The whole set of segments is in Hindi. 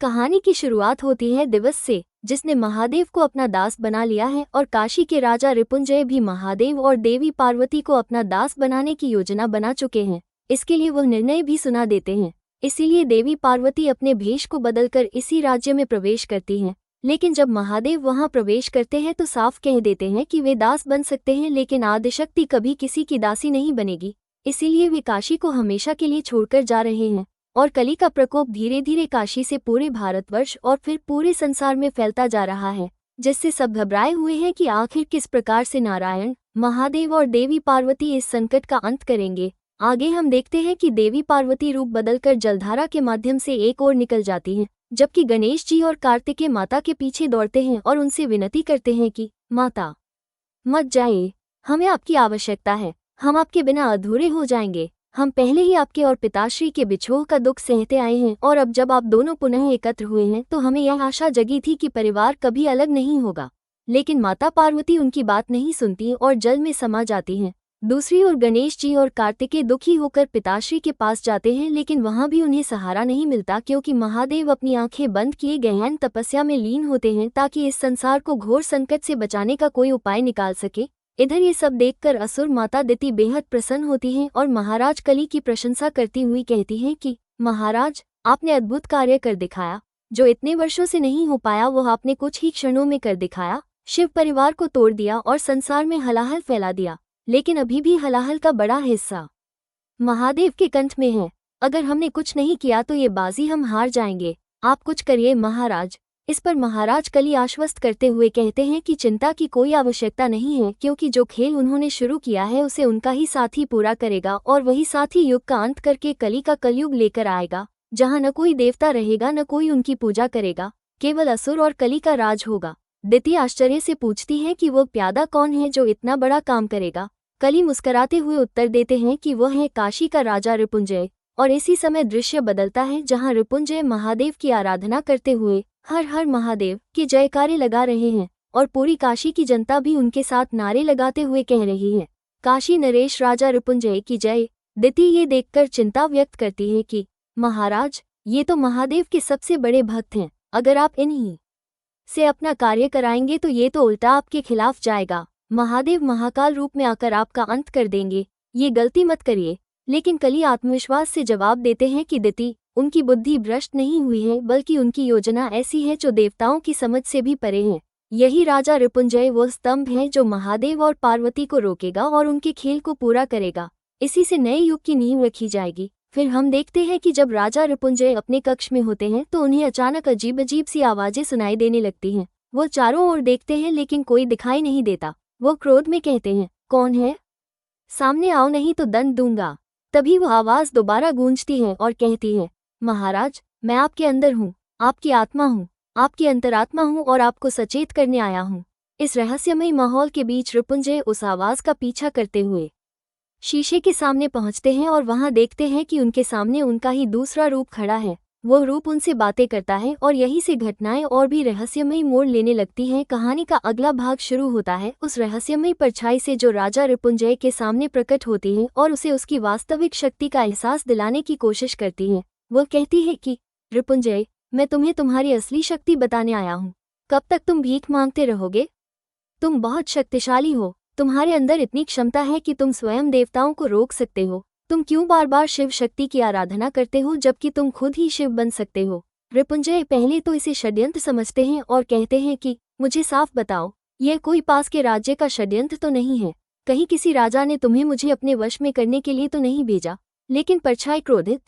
कहानी की शुरुआत होती है दिवस से, जिसने महादेव को अपना दास बना लिया है और काशी के राजा रिपुंजय भी महादेव और देवी पार्वती को अपना दास बनाने की योजना बना चुके हैं। इसके लिए वह निर्णय भी सुना देते हैं। इसीलिए देवी पार्वती अपने भेष को बदलकर इसी राज्य में प्रवेश करती हैं। लेकिन जब महादेव वहां प्रवेश करते हैं तो साफ कह देते हैं कि वे दास बन सकते हैं, लेकिन आदिशक्ति कभी किसी की दासी नहीं बनेगी। इसीलिए वे काशी को हमेशा के लिए छोड़कर जा रहे हैं और कली का प्रकोप धीरे धीरे काशी से पूरे भारतवर्ष और फिर पूरे संसार में फैलता जा रहा है, जिससे सब घबराए हुए हैं कि आखिर किस प्रकार से नारायण, महादेव और देवी पार्वती इस संकट का अंत करेंगे। आगे हम देखते हैं कि देवी पार्वती रूप बदलकर जलधारा के माध्यम से एक ओर निकल जाती हैं, जबकि गणेश जी और कार्तिकेय माता के पीछे दौड़ते हैं और उनसे विनती करते हैं कि माता मत जाइए, हमें आपकी आवश्यकता है, हम आपके बिना अधूरे हो जाएंगे। हम पहले ही आपके और पिताश्री के बिछोह का दुख सहते आए हैं और अब जब आप दोनों पुनः एकत्र हुए हैं तो हमें यह आशा जगी थी कि परिवार कभी अलग नहीं होगा। लेकिन माता पार्वती उनकी बात नहीं सुनती और जल में समा जाती हैं। दूसरी ओर गणेश जी और कार्तिकेय दुखी होकर पिताश्री के पास जाते हैं, लेकिन वहां भी उन्हें सहारा नहीं मिलता, क्योंकि महादेव अपनी आंखें बंद किए गहन तपस्या में लीन होते हैं ताकि इस संसार को घोर संकट से बचाने का कोई उपाय निकाल सके। इधर ये सब देखकर असुर माता दिति बेहद प्रसन्न होती हैं और महाराज कली की प्रशंसा करती हुई कहती हैं कि महाराज, आपने अद्भुत कार्य कर दिखाया। जो इतने वर्षों से नहीं हो पाया वह आपने कुछ ही क्षणों में कर दिखाया। शिव परिवार को तोड़ दिया और संसार में हलाहल फैला दिया, लेकिन अभी भी हलाहल का बड़ा हिस्सा महादेव के कंठ में है। अगर हमने कुछ नहीं किया तो ये बाजी हम हार जाएंगे। आप कुछ करिए महाराज। इस पर महाराज कली आश्वस्त करते हुए कहते हैं कि चिंता की कोई आवश्यकता नहीं है, क्योंकि जो खेल उन्होंने शुरू किया है उसे उनका ही साथी पूरा करेगा और वही साथी युग का अंत करके कली का कलयुग लेकर आएगा, जहां न कोई देवता रहेगा न कोई उनकी पूजा करेगा, केवल असुर और कली का राज होगा। दिति आश्चर्य से पूछती है कि वो प्यादा कौन है जो इतना बड़ा काम करेगा। कली मुस्कुराते हुए उत्तर देते हैं कि वह है काशी का राजा रिपुंजय। और इसी समय दृश्य बदलता है, जहां रिपुंजय महादेव की आराधना करते हुए हर हर महादेव की जयकारे लगा रहे हैं और पूरी काशी की जनता भी उनके साथ नारे लगाते हुए कह रही है, काशी नरेश राजा रिपुंजय की जय। दिति ये देखकर चिंता व्यक्त करती है कि महाराज, ये तो महादेव के सबसे बड़े भक्त हैं। अगर आप इन्हीं से अपना कार्य कराएंगे तो ये तो उल्टा आपके खिलाफ जाएगा। महादेव महाकाल रूप में आकर आपका अंत कर देंगे, ये गलती मत करिए। लेकिन कली आत्मविश्वास से जवाब देते हैं कि दिति, उनकी बुद्धि भ्रष्ट नहीं हुई है, बल्कि उनकी योजना ऐसी है जो देवताओं की समझ से भी परे है। यही राजा रिपुंजय वो स्तंभ है जो महादेव और पार्वती को रोकेगा और उनके खेल को पूरा करेगा। इसी से नए युग की नींव रखी जाएगी। फिर हम देखते हैं कि जब राजा रिपुंजय अपने कक्ष में होते हैं तो उन्हें अचानक अजीब अजीब सी आवाजें सुनाई देने लगती हैं। वो चारों ओर देखते हैं लेकिन कोई दिखाई नहीं देता। वो क्रोध में कहते हैं, कौन है? सामने आओ नहीं तो दंड दूंगा। तभी वह आवाज दोबारा गूंजती है और कहती है, महाराज, मैं आपके अंदर हूँ, आपकी आत्मा हूँ, आपकी अंतरात्मा हूँ और आपको सचेत करने आया हूँ। इस रहस्यमयी माहौल के बीच रिपुंजय उस आवाज का पीछा करते हुए शीशे के सामने पहुंचते हैं और वहां देखते हैं कि उनके सामने उनका ही दूसरा रूप खड़ा है। वो रूप उनसे बातें करता है और यहीं से घटनाएं और भी रहस्यमयी मोड़ लेने लगती हैं। कहानी का अगला भाग शुरू होता है उस रहस्यमयी परछाई से जो राजा रिपुंजय के सामने प्रकट होती है और उसे उसकी वास्तविक शक्ति का एहसास दिलाने की कोशिश करती है। वह कहती है कि रिपुंजय, मैं तुम्हें तुम्हारी असली शक्ति बताने आया हूँ। कब तक तुम भीख मांगते रहोगे? तुम बहुत शक्तिशाली हो, तुम्हारे अंदर इतनी क्षमता है कि तुम स्वयं देवताओं को रोक सकते हो। तुम क्यों बार बार शिव शक्ति की आराधना करते हो जबकि तुम खुद ही शिव बन सकते हो? रिपुंजय पहले तो इसे षड्यंत्र समझते हैं और कहते हैं कि मुझे साफ बताओ, यह कोई पास के राज्य का षड्यंत्र तो नहीं है? कहीं किसी राजा ने तुम्हें मुझे अपने वश में करने के लिए तो नहीं भेजा? लेकिन परछाई क्रोधित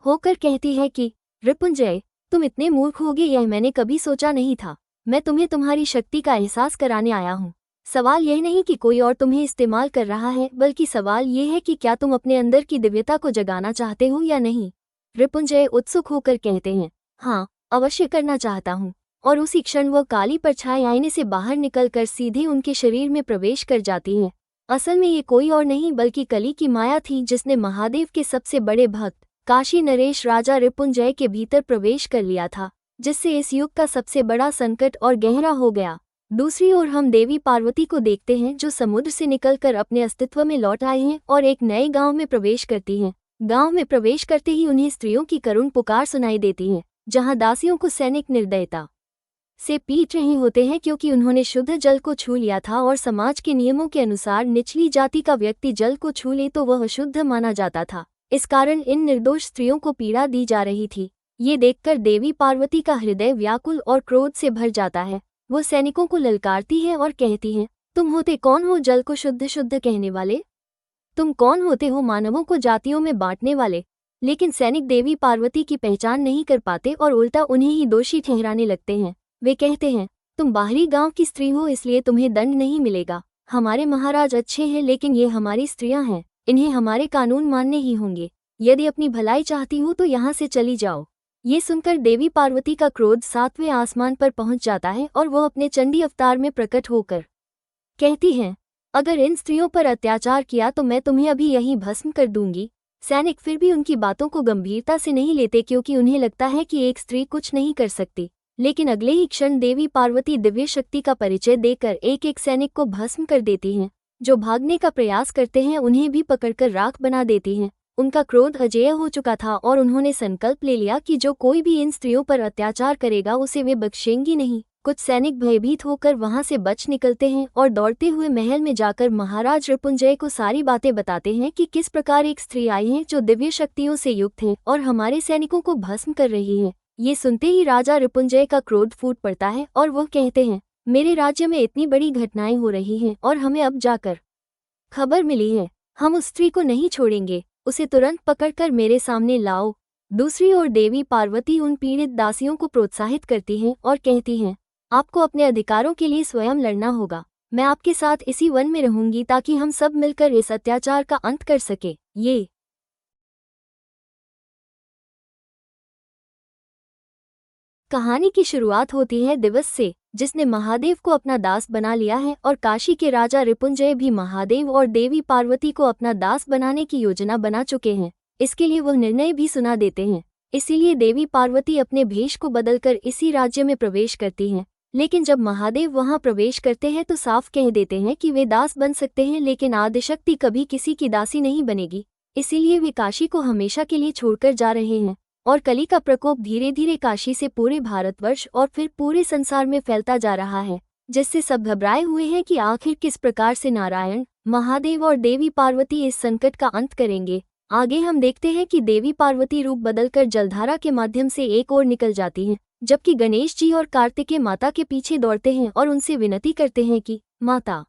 होकर कहती है कि रिपुंजय, तुम इतने मूर्ख होगे यह मैंने कभी सोचा नहीं था। मैं तुम्हें तुम्हारी शक्ति का एहसास कराने आया हूँ। सवाल यह नहीं कि कोई और तुम्हें इस्तेमाल कर रहा है, बल्कि सवाल यह है कि क्या तुम अपने अंदर की दिव्यता को जगाना चाहते हो या नहीं? रिपुंजय उत्सुक होकर कहते हैं, हाँ, अवश्य करना चाहता हूँ। और उसी क्षण वह काली परछाई आईने से बाहर निकलकर सीधे उनके शरीर में प्रवेश कर जाती है। असल में ये कोई और नहीं बल्कि कली की माया थी, जिसने महादेव के सबसे बड़े भक्त काशी नरेश राजा रिपुंजय के भीतर प्रवेश कर लिया था, जिससे इस युग का सबसे बड़ा संकट और गहरा हो गया। दूसरी ओर हम देवी पार्वती को देखते हैं जो समुद्र से निकलकर अपने अस्तित्व में लौट आए हैं और एक नए गांव में प्रवेश करती हैं। गांव में प्रवेश करते ही उन्हें स्त्रियों की करुण पुकार सुनाई देती है। जहां दासियों को सैनिक निर्दयता से पीट रहे होते हैं क्योंकि उन्होंने शुद्ध जल को छू लिया था और समाज के नियमों के अनुसार निचली जाति का व्यक्ति जल को छू ले तो वह अशुद्ध माना जाता था। इस कारण इन निर्दोष स्त्रियों को पीड़ा दी जा रही थी। ये देखकर देवी पार्वती का हृदय व्याकुल और क्रोध से भर जाता है। वो सैनिकों को ललकारती है और कहती हैं, तुम होते कौन हो जल को शुद्ध शुद्ध कहने वाले? तुम कौन होते हो मानवों को जातियों में बांटने वाले? लेकिन सैनिक देवी पार्वती की पहचान नहीं कर पाते और उल्टा उन्हें ही दोषी ठहराने लगते हैं। वे कहते हैं, तुम बाहरी गांव की स्त्री हो इसलिए तुम्हें दंड नहीं मिलेगा। हमारे महाराज अच्छे हैं लेकिन ये हमारी स्त्रियां हैं, इन्हें हमारे कानून मानने ही होंगे। यदि अपनी भलाई चाहती हो तो यहाँ से चली जाओ। ये सुनकर देवी पार्वती का क्रोध 7वें आसमान पर पहुंच जाता है और वह अपने चंडी अवतार में प्रकट होकर कहती हैं, अगर इन स्त्रियों पर अत्याचार किया तो मैं तुम्हें अभी यहीं भस्म कर दूंगी। सैनिक फिर भी उनकी बातों को गंभीरता से नहीं लेते क्योंकि उन्हें लगता है कि एक स्त्री कुछ नहीं कर सकती। लेकिन अगले ही क्षण देवी पार्वती दिव्य शक्ति का परिचय देकर एक एक सैनिक को भस्म कर देती हैं। जो भागने का प्रयास करते हैं उन्हें भी पकड़कर राख बना देती हैं। उनका क्रोध अजेय हो चुका था और उन्होंने संकल्प ले लिया कि जो कोई भी इन स्त्रियों पर अत्याचार करेगा उसे वे बख्शेंगी नहीं। कुछ सैनिक भयभीत होकर वहां से बच निकलते हैं और दौड़ते हुए महल में जाकर महाराज रिपुंजय को सारी बातें बताते हैं कि किस प्रकार एक स्त्री आई है जो दिव्य शक्तियों से युक्त है और हमारे सैनिकों को भस्म कर रही है। ये सुनते ही राजा रिपुंजय का क्रोध फूट पड़ता है और वह कहते हैं, मेरे राज्य में इतनी बड़ी घटनाएं हो रही हैं और हमें अब जाकर खबर मिली है, हम उस स्त्री को नहीं छोड़ेंगे, उसे तुरंत पकड़कर मेरे सामने लाओ। दूसरी ओर देवी पार्वती उन पीड़ित दासियों को प्रोत्साहित करती हैं और कहती हैं, आपको अपने अधिकारों के लिए स्वयं लड़ना होगा। मैं आपके साथ इसी वन में रहूंगी ताकि हम सब मिलकर इस अत्याचार का अंत कर सके। ये कहानी की शुरुआत होती है दिवस से, जिसने महादेव को अपना दास बना लिया है और काशी के राजा रिपुंजय भी महादेव और देवी पार्वती को अपना दास बनाने की योजना बना चुके हैं। इसके लिए वह निर्णय भी सुना देते हैं। इसीलिए देवी पार्वती अपने भेष को बदलकर इसी राज्य में प्रवेश करती हैं। लेकिन जब महादेव वहां प्रवेश करते हैं तो साफ कह देते हैं कि वे दास बन सकते हैं लेकिन आदिशक्ति कभी किसी की दासी नहीं बनेगी। इसीलिए वे काशी को हमेशा के लिए छोड़कर जा रहे हैं और कली का प्रकोप धीरे धीरे काशी से पूरे भारतवर्ष और फिर पूरे संसार में फैलता जा रहा है, जिससे सब घबराए हुए हैं कि आखिर किस प्रकार से नारायण, महादेव और देवी पार्वती इस संकट का अंत करेंगे। आगे हम देखते हैं कि देवी पार्वती रूप बदलकर जलधारा के माध्यम से एक ओर निकल जाती हैं, जबकि गणेश जी और कार्तिकेय माता के पीछे दौड़ते हैं और उनसे विनती करते हैं कि माता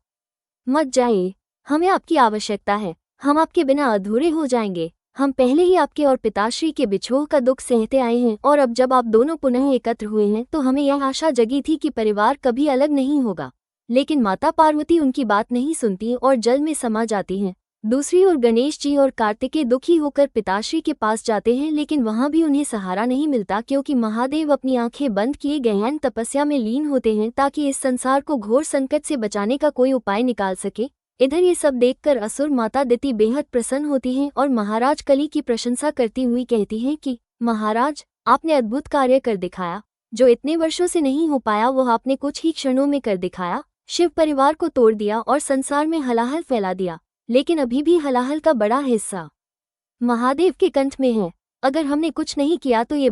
मत जाइए, हमें आपकी आवश्यकता है, हम आपके बिना अधूरे हो जाएंगे। हम पहले ही आपके और पिताश्री के बिछोह का दुख सहते आए हैं और अब जब आप दोनों पुनः एकत्र हुए हैं तो हमें यह आशा जगी थी कि परिवार कभी अलग नहीं होगा। लेकिन माता पार्वती उनकी बात नहीं सुनती और जल में समा जाती हैं। दूसरी ओर गणेश जी और कार्तिकेय दुखी होकर पिताश्री के पास जाते हैं लेकिन वहां भी उन्हें सहारा नहीं मिलता क्योंकि महादेव अपनी आंखें बंद किए गहन तपस्या में लीन होते हैं ताकि इस संसार को घोर संकट से बचाने का कोई उपाय निकाल सके। इधर ये सब देखकर असुर माता दिति बेहद प्रसन्न होती हैं और महाराज कली की प्रशंसा करती हुई कहती हैं कि महाराज, आपने अद्भुत कार्य कर दिखाया। जो इतने वर्षों से नहीं हो पाया वह आपने कुछ ही क्षणों में कर दिखाया। शिव परिवार को तोड़ दिया और संसार में हलाहल फैला दिया, लेकिन अभी भी हलाहल का बड़ा हिस्सा महादेव के कंठ में है। अगर हमने कुछ नहीं किया तो ये